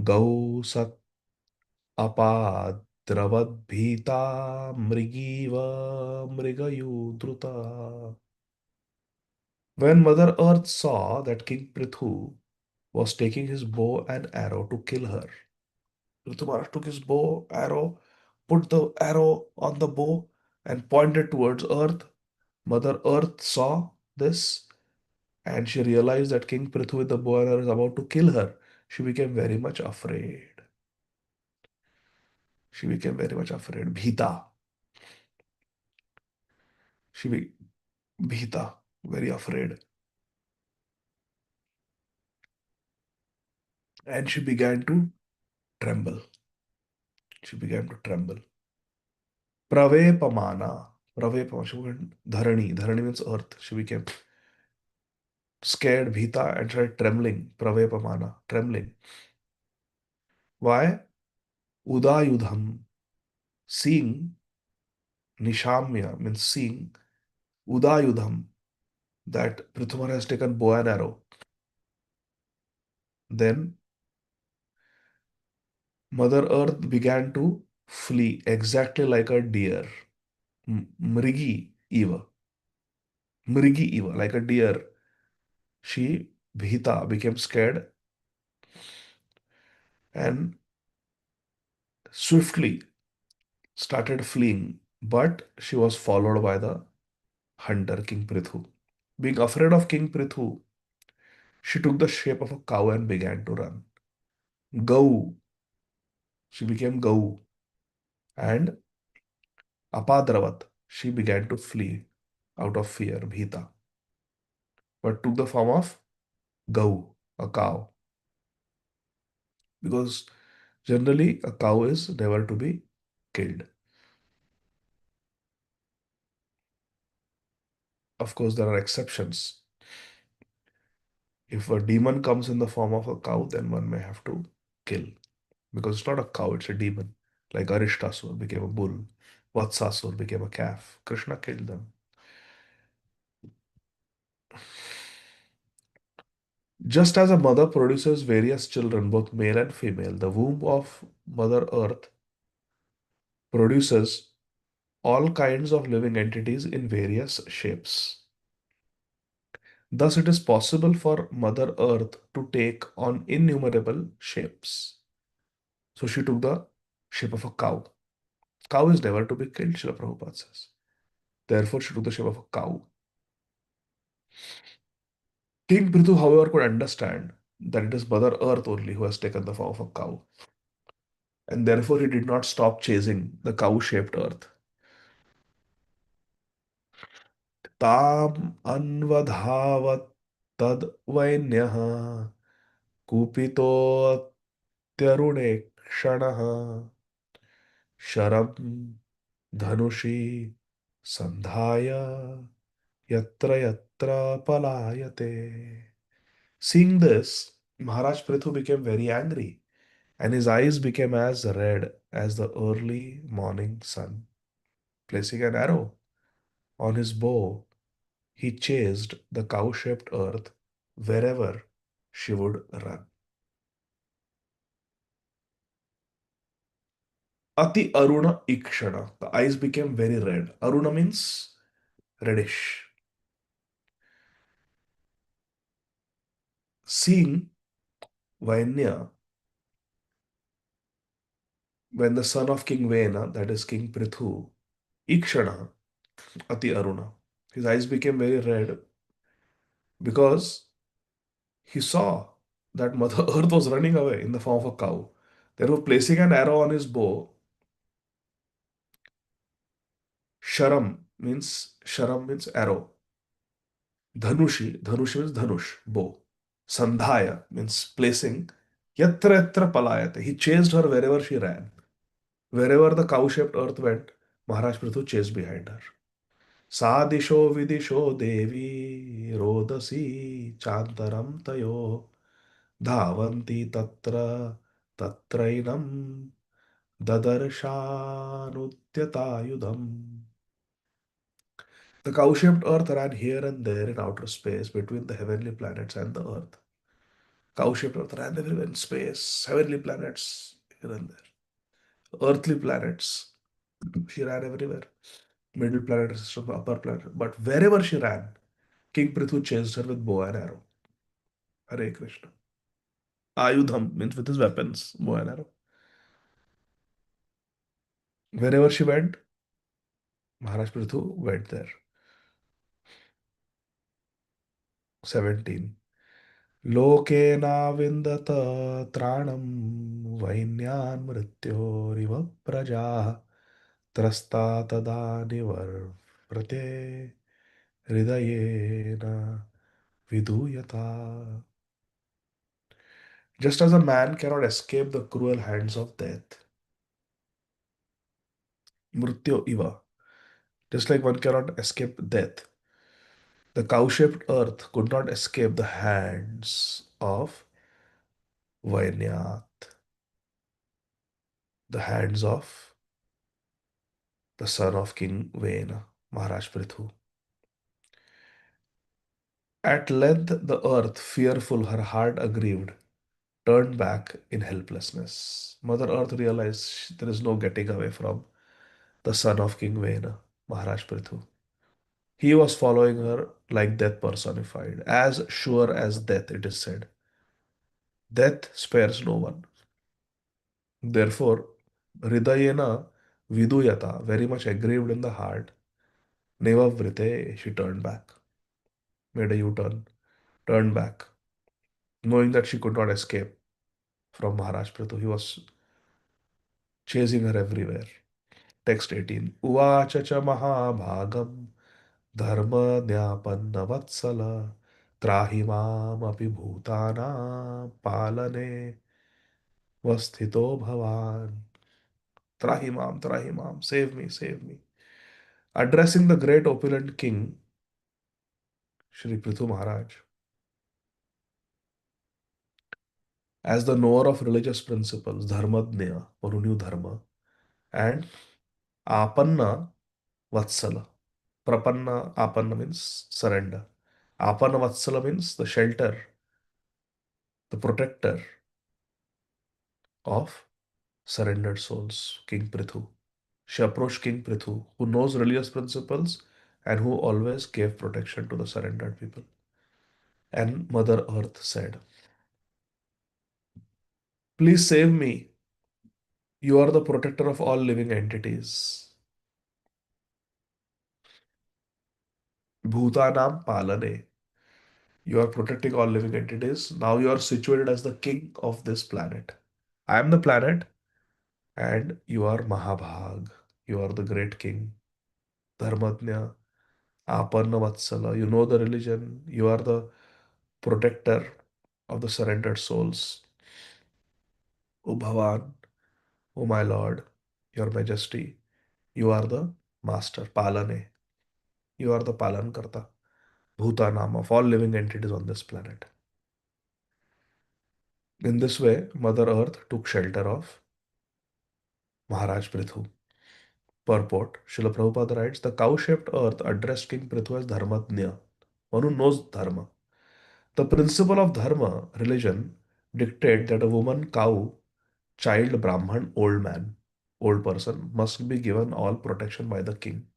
gau sat apadravadbhita mrigiva mrigayudruta. When Mother Earth saw that King Prithu was taking his bow and arrow to kill her, Prithu Maharaj took his bow, arrow, put the arrow on the bow, and pointed towards Earth. Mother Earth saw this and she realized that King Prithu with the bow and arrow is about to kill her. She became very much afraid. She became very much afraid. Bhita. She be Bhita, very afraid. And she began to tremble. She began to tremble. Pravepamana. Pravepamana. She became Dharani. Dharani means earth. She became scared, Bhita, and started trembling. Pravepamana. Trembling. Why? Udayudham. Seeing. Nishamya means seeing. Udayudham. That Prithumar has taken bow and arrow. Then Mother Earth began to flee exactly like a deer. Mrigi Eva. Mrigi Eva, like a deer. She, Bhita, became scared and swiftly started fleeing. But she was followed by the hunter, King Prithu. Being afraid of King Prithu, she took the shape of a cow and began to run. Gau. She became Gau. And Apadravat. She began to flee out of fear, Bhita, but took the form of Gau, a cow. Because generally a cow is never to be killed. Of course, there are exceptions. If a demon comes in the form of a cow, then one may have to kill. Because it's not a cow, it's a demon. Like Arishtasur became a bull, Vatsasur became a calf. Krishna killed them. Just as a mother produces various children, both male and female, the womb of Mother Earth produces all kinds of living entities in various shapes. Thus, it is possible for Mother Earth to take on innumerable shapes. So, she took the shape of a cow. Cow is never to be killed, Srila Prabhupada says. Therefore, she took the shape of a cow. King Prithu, however, could understand that it is Mother Earth only who has taken the form of a cow. And therefore, he did not stop chasing the cow shaped earth. ताम अन्वधावत् तद वैन्यः कुपितोऽत्यरुणे क्षणः शरं धनुषि संधाय यत्र यत्र पलायते. Seeing this, Maharaj Prithu became very angry, and his eyes became as red as the early morning sun. Placing an arrow on his bow, He chased the cow shaped earth wherever she would run. Ati Aruna Ikshana. The eyes became very red. Aruna means reddish. Seeing Vainya, when the son of King Vena, that is King Prithu, Ikshana, Ati Aruna, his eyes became very red because he saw that Mother Earth was running away in the form of a cow. Therefore, placing an arrow on his bow, Sharam means arrow. Dhanushi means dhanush, bow. Sandhaya means placing. Yatra yatra palayate. He chased her wherever she ran. Wherever the cow-shaped earth went, Maharaj Prithu chased behind her. Sadisho vidisho devi rodasi chantaram tayo dhavanti tatrainam dadarshanutyatayudam. The cow-shaped earth ran here and there in outer space between the heavenly planets and the earth. Cow-shaped earth ran everywhere in space, heavenly planets here and there. Earthly planets, she ran everywhere. Middle planet system, upper planet. But wherever she ran, King Prithu chased her with bow and arrow. Hare Krishna. Ayudham means with his weapons, bow and arrow. Wherever she went, Maharaj Prithu went there. 17. लोकेनाविन्दत त्राणं वैन्यान् मृत्योरिव प्रजाः त्रस्ता तदा निवर्व्रते हृदयेन viduyata. Just as a man cannot escape the cruel hands of death, mrityo iva, just like one cannot escape death, the cow-shaped earth could not escape the hands of Vainyat, the hands of the son of King Vena, Maharaj Prithu. At length the earth, fearful, her heart aggrieved, turned back in helplessness. Mother Earth realized there is no getting away from the son of King Vena, Maharaj Prithu. He was following her like death personified, as sure as death, it is said. Death spares no one. Therefore, Hridayena Viduyata, very much aggrieved in the heart, Nevavrite, she turned back, made a U turn, turned back, knowing that she could not escape from Maharaj Prithu. He was chasing her everywhere. Text 18. Uvacha cha mahabhagam dharma dhyapanna vatsala trahimam api bhutana palane vasthito bhavan. Trahimam, trahimam, save me, save me. Addressing the great opulent king, Shri Prithu Maharaj, as the knower of religious principles, dharmadnya, or who knew dharma, and apanna vatsala. Prapanna, apanna means surrender. Apanna vatsala means the shelter, the protector of surrendered souls, King Prithu. She approached King Prithu, who knows religious principles and who always gave protection to the surrendered people. And Mother Earth said, please save me. You are the protector of all living entities. Bhutanam palane. You are protecting all living entities. Now you are situated as the king of this planet. I am the planet and you are Mahabhag. You are the great king. Dharmatnya, Apanna Vatsala. You know the religion. You are the protector of the surrendered souls. O Bhavan, O my Lord, Your Majesty, you are the Master, Palane. You are the Palankarta, Bhutanam of all living entities on this planet. In this way, Mother Earth took shelter of Maharaj Prithu. Purport Srila Prabhupada writes, the cow shaped earth addressed King Prithu as Dharmatnya, one who knows dharma. The principle of dharma, religion, dictate that a woman, cow, child, Brahman, old man, old person must be given all protection by the king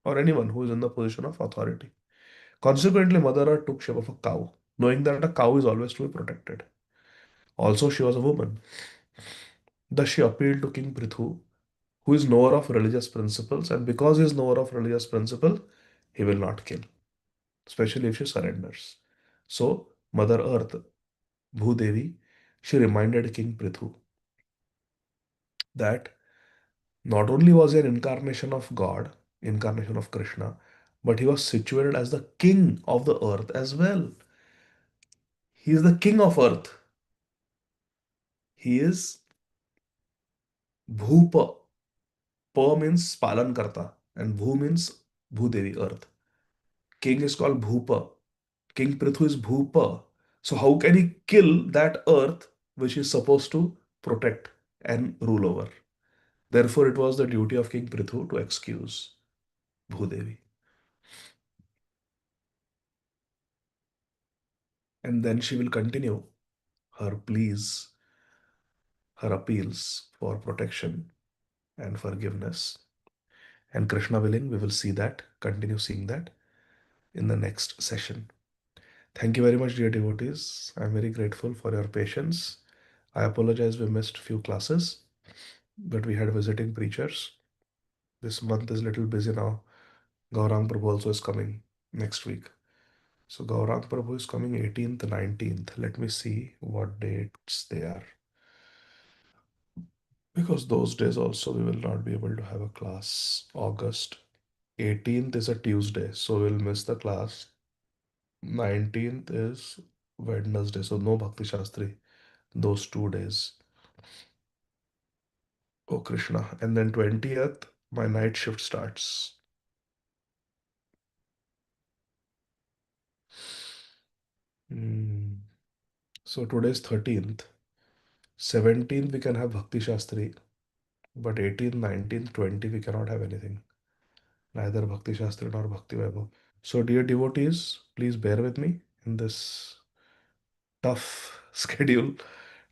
or anyone who is in the position of authority. Consequently, Mother Earth took shape of a cow, knowing that a cow is always to be protected. Also, she was a woman. Thus, she appealed to King Prithu, who is knower of religious principles, and because he is knower of religious principle, he will not kill, especially if she surrenders. So, Mother Earth, Bhudevi, she reminded King Prithu that not only was he an incarnation of God, incarnation of Krishna, but he was situated as the king of the earth as well. He is the king of earth. He is Bhupa. Pa means palan karta, and Bhu means Bhudevi, earth. King is called Bhupa. King Prithu is Bhupa. So how can he kill that earth which he is supposed to protect and rule over? Therefore, it was the duty of King Prithu to excuse Bhudevi. And then she will continue her pleas, her appeals for protection and forgiveness. And Krishna willing, we will see that, continue seeing that in the next session. Thank you very much, dear devotees. I'm very grateful for your patience. I apologize we missed few classes, but we had visiting preachers. This month is a little busy now. Gaurang Prabhu also is coming next week. So Gaurang Prabhu is coming 18th, 19th. Let me see what dates they are. Because those days also we will not be able to have a class. August 18th is a Tuesday, so we'll miss the class. 19th is Wednesday, so no Bhakti Shastri those 2 days. Oh Krishna. And then 20th, my night shift starts. Hmm. So today's 13th. 17th we can have Bhakti Shastri, but 18th, 19th, 20 we cannot have anything. Neither Bhakti Shastri nor Bhakti Vaibhava. So dear devotees, please bear with me in this tough schedule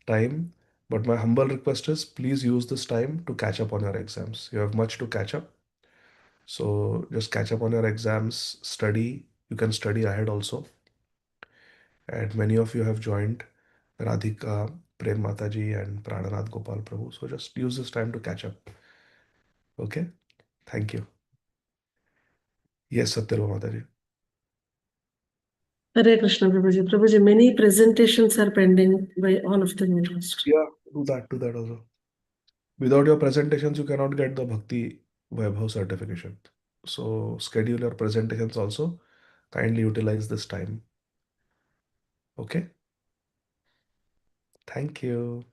time. But my humble request is please use this time to catch up on your exams. You have much to catch up. So just catch up on your exams, study. You can study ahead also. And many of you have joined Radhika, Prem Mataji, and Prananath Gopal Prabhu. So just use this time to catch up. Okay? Thank you. Yes, Satyalva Mataji. Hare Krishna, Prabhuji. Prabhuji, many presentations are pending by all of the university. Yeah, do that also. Without your presentations, you cannot get the Bhakti Vaibhav certification. So schedule your presentations also. Kindly utilize this time. Okay? Thank you.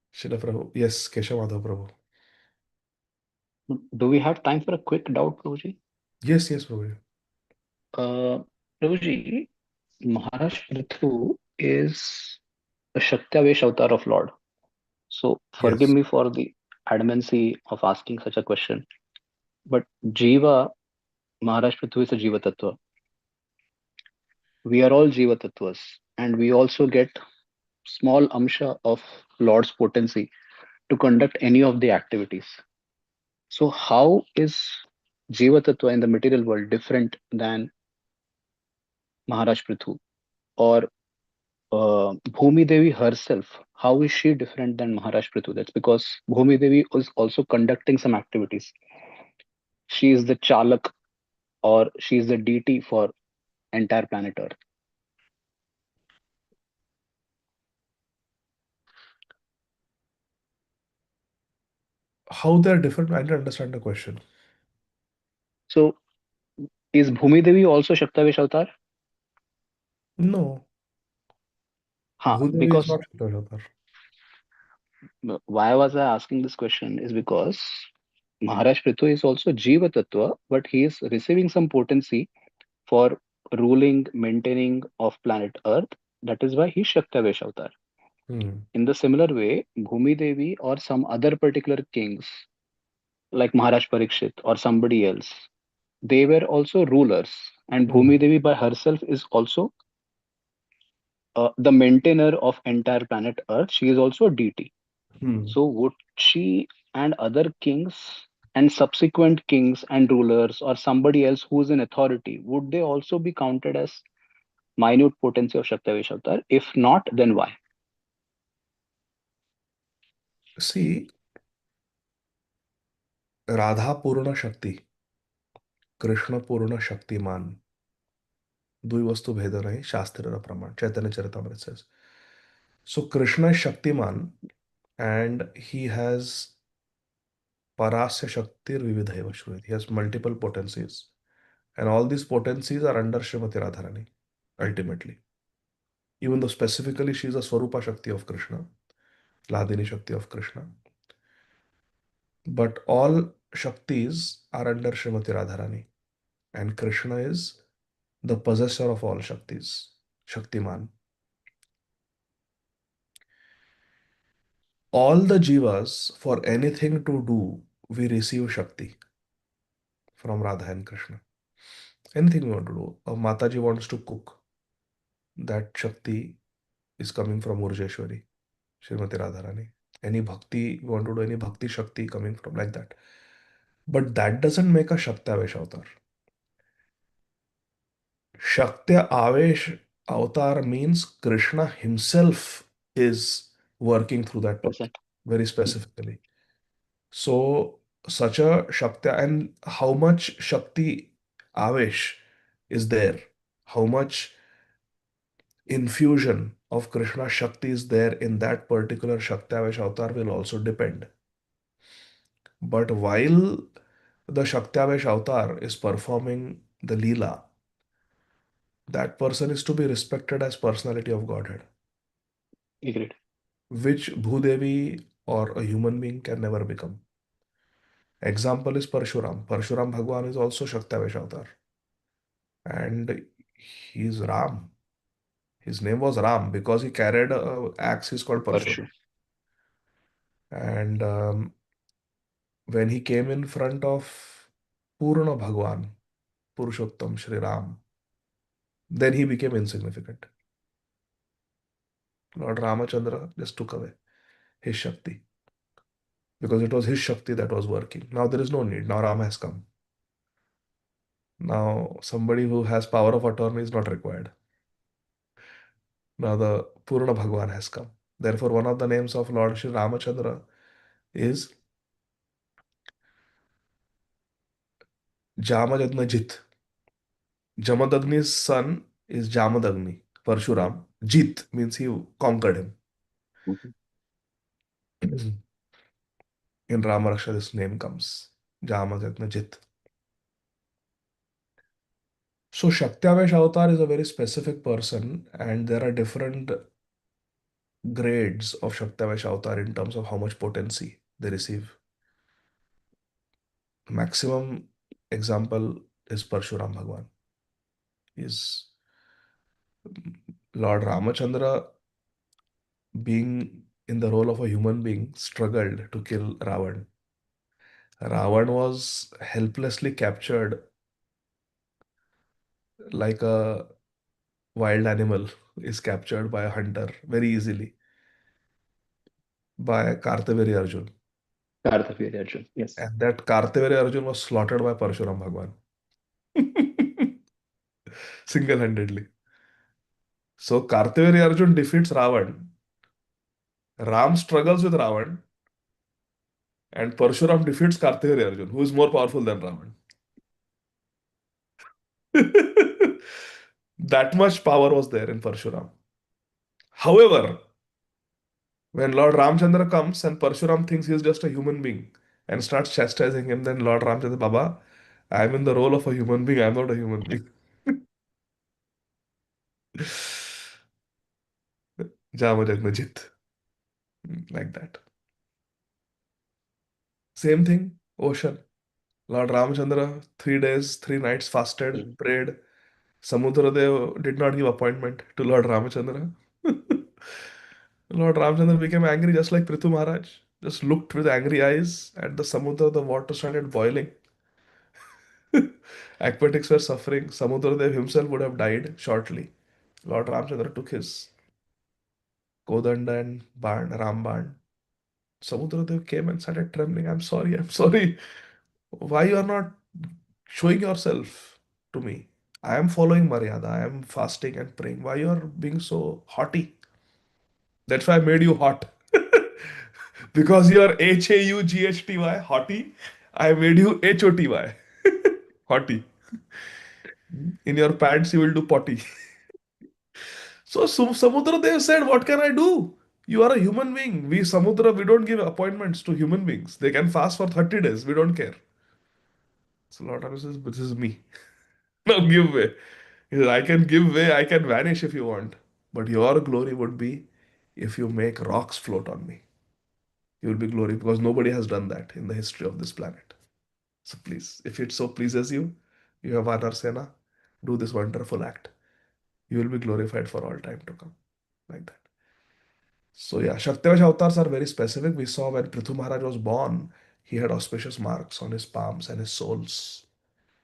Shila Prabhu. Yes, Keshav Madhav Prabhu. Do we have time for a quick doubt, Prabhuji? Yes, Prabhu. Prabhuji, Maharaj Prithu is a Shaktavesh avatar of Lord. So forgive Yes. me for the adamancy of asking such a question. But Jiva, Maharaj Prithu is a Jiva Tattva. We are all Jiva Tattvas, and we also get small amsha of Lord's potency to conduct any of the activities. So how is Jiva Tattva in the material world different than Maharaj Prithu? Or Bhumi Devi herself, how is she different than Maharaj Prithu? That's because Bhumi Devi is also conducting some activities. She is the Chalak, or she is the deity for entire planet Earth. How they are different? I didn't understand the question. So is Bhumi Devi also Shaktavesh avatar? No. Ha, Bhudevi is because not Shakta avatar. why was I asking this question is because Maharaj Prithu is also Jiva Tattva, but he is receiving some potency for ruling, maintaining of planet Earth. That is why he's Shaktavesh avatar. Hmm. In the similar way, Bhumi Devi or some other particular kings, like Maharaj Parikshit or somebody else, they were also rulers. And Hmm. Bhumi Devi by herself is also the maintainer of entire planet Earth. She is also a deity. Hmm. So would she and other kings and subsequent kings and rulers or somebody else who is in authority, would they also be counted as minute potency of Shaktavesh Avatar? If not, then why? See, Radha पूर्ण शक्ति, कृष्ण पूर्ण शक्तिमान, दुई वस्तु भेद नहीं शास्त्र प्रमाण चैतन्य Charitamrita says. So Krishna is Shaktiman and he has Parasya Shaktir Vividhaiva Shruyati. He has multiple potencies. And all these potencies are under Srimati Radharani, ultimately. Even though specifically she is a Swarupa Shakti of Krishna, Ladini Shakti of Krishna. But all Shaktis are under Srimati Radharani. And Krishna is the possessor of all Shaktis, Shaktiman. All the Jivas, for anything to do, we receive Shakti from Radha and Krishna. Anything we want to do. A Mataji wants to cook. That Shakti is coming from Urjeshwari, Srimati Radharani. Any bhakti, we want to do any bhakti Shakti coming from like that. But that doesn't make a Shaktavesh avatar. Shaktya Avesh avatar means Krishna himself is working through that Present. very specifically. So, such a Shaktya, and how much Shakti Avesh is there? How much infusion of Krishna Shakti is there in that particular Shaktavesh avatar will also depend. But while the Shaktavesh avatar is performing the Leela, that person is to be respected as personality of Godhead, Agreed. which Bhudevi or a human being can never become. Example is Parshuram. Parshuram Bhagwan is also Shaktavesh avatar. And he is Ram. His name was Ram because he carried a axe, he's called Parshuram. Parshu. And when he came in front of Purna Bhagwan, Purushottam Shri Ram, then he became insignificant. Lord Ramachandra just took away his Shakti because it was his Shakti that was working. Now there is no need. Now Rama has come. Now somebody who has power of attorney is not required. Now the Purna Bhagwan has come. Therefore, one of the names of Lord Shri Ramachandra is Jamadagna. Jamadagni's son is Jamadagni, Parshuram. Jit means he conquered him. Mhm. In Ramaraksha, this name comes Jamadagna Jit. So Shaktavesh avatar is a very specific person, and there are different grades of Shaktavesh avatar in terms of how much potency they receive. Maximum example is Parshuram Bhagwan. Is Lord Ramachandra, being in the role of a human being, struggled to kill Ravan. Ravan was helplessly captured like a wild animal is captured by a hunter very easily by Kartaveri Arjun. Karthavya Arjun. Yes. And that Kartaveri Arjun was slaughtered by Parshuram Bhagwan. Single-handedly. So Kartaveri Arjun defeats Ravan. Ram struggles with Ravan. And Parshuram defeats Kartaveri Arjun, who is more powerful than Ravan. That much power was there in Parshuram. However, when Lord Ramchandra comes and Parshuram thinks he is just a human being and starts chastising him, then Lord Ramchandra, Baba, I am in the role of a human being, I am not a human being. Jama Jagnajit. Like that. Same thing, ocean. Lord Ramchandra, 3 days, 3 nights fasted, Mhm. prayed. Samudradev did not give appointment to Lord Ramachandra. Lord Ramchandra became angry just like Prithu Maharaj. Just looked with angry eyes at the Samudra, the water started boiling. Aquatics were suffering. Samudradev himself would have died shortly. Lord Ramchandra took his Kodanda and Ramban. Samudradev came and started trembling. I'm sorry, I'm sorry. Why you are not showing yourself to me? I am following Maryada. I am fasting and praying. Why you are being so haughty? That's why I made you hot. Because you are Haughty, haughty, I made you Hoty. Haughty. In your pants, you will do potty. So Samudra Dev said, what can I do? You are a human being. We Samudra, we don't give appointments to human beings. They can fast for 30 days. We don't care. So Lord Rama says, this is me. Now give way. He says, I can give way, I can vanish if you want. But your glory would be if you make rocks float on me. You will be glory because nobody has done that in the history of this planet. So please, if it so pleases you, you have Vanar Sena, do this wonderful act. You will be glorified for all time to come. Like that. So yeah, Shaktivash avatars are very specific. We saw when Prithu Maharaj was born, he had auspicious marks on his palms and his soles.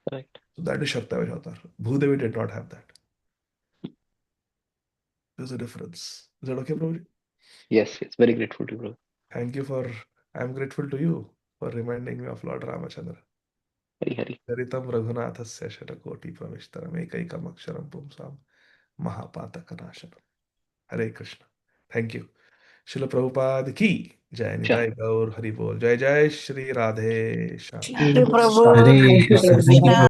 Right. So that is Shaktivash avatar. Bhudevi did not have that. There's a difference. Is that okay, Prabhuji? Yes, yes. Very grateful to you, brother. Thank you for, I'm grateful to you for reminding me of Lord Ramachandra. Hari Hari. Charitam Raghunathasya Shatakoti Pravishtaram Ekaikam Aksharam Pumsam Mahapatakanashanam. Hare Krishna. Thank you. Srila Prabhupada ki Jai Jai. Nitai Gaur Hari Bol. Jai Jai Shri Radhe Shyam. Thank you, Hare Prabhu. Thank you, Krishna. Thank you, Prabhu.